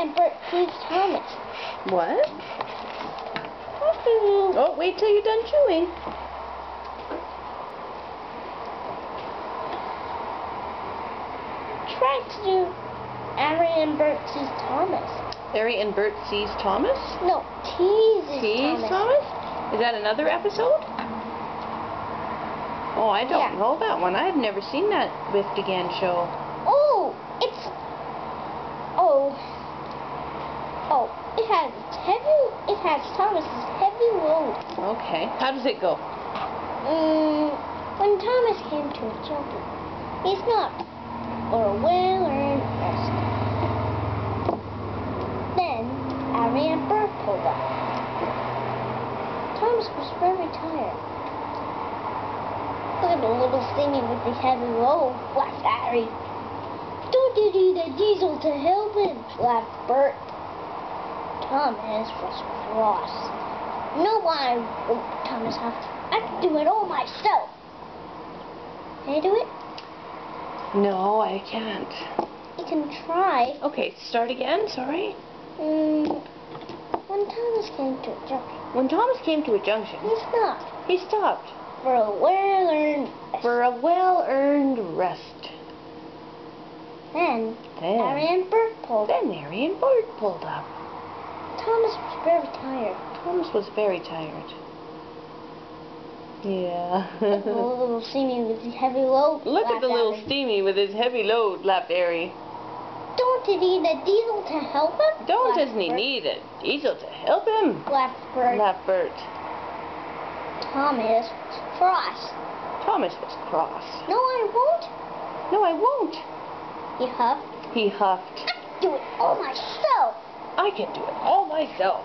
and Bert sees Thomas. What? Oh, wait till you're done chewing. Try to do Harry and Bert sees Thomas. Harry and Bert sees Thomas? No, teases Tease Thomas. Thomas? Is that another episode? Oh, I don't know that one. I've never seen that Whiffed Again show. Oh, it's... Oh, it has Thomas's heavy load. Okay. How does it go? When Thomas came to a jungle, he stopped for a well-earned rest. Then, Harry and Bert pulled up. Thomas was very tired. Look at the little thingy with the heavy load, laughed Harry. Don't you need a diesel to help him? Laughed Bert. Thomas was cross. No, I won't, Thomas huffed. I can do it all myself. Can you do it? No, I can't. You can try. Okay, start again. Sorry. When Thomas came to a junction, When Thomas came to a junction, he stopped he stopped for a well-earned rest. for a well-earned rest. Then Harry and Bert pulled up. Then Harry and Bert pulled up. Thomas was very tired. Thomas was very tired. Yeah. The little steamy with his heavy load. Look at the laughed little Harry. steamy with his heavy load, laughed Harry. Don't you need a diesel to help him? Don't laughed doesn't he Bert. need a diesel to help him? Laughed Bert. Laughed Bert. Thomas was cross. Thomas was cross. No, I won't. No, I won't. He huffed. He huffed. I can do it all myself. I can do it all myself.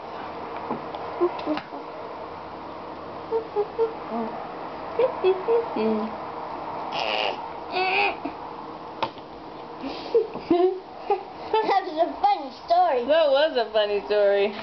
That was a funny story. That was a funny story.